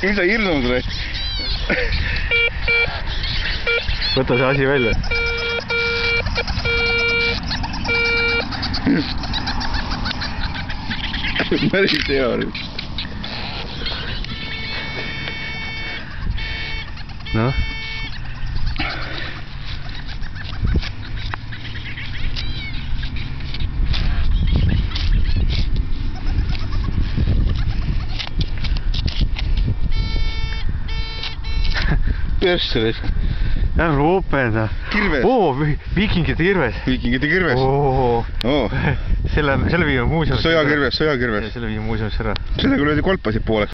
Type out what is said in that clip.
Mis sa hirmus või? Võta see asi välja. Päris hea. Noh. Persse. Ära ropenda. Kirves. Oo, viikingite kirves. Viikingite kirves. Oo. Selle viime muuseumisse. Sõjakirves. Selle viime muuseumisse ära. Sellega löödi kolpasid pooleks.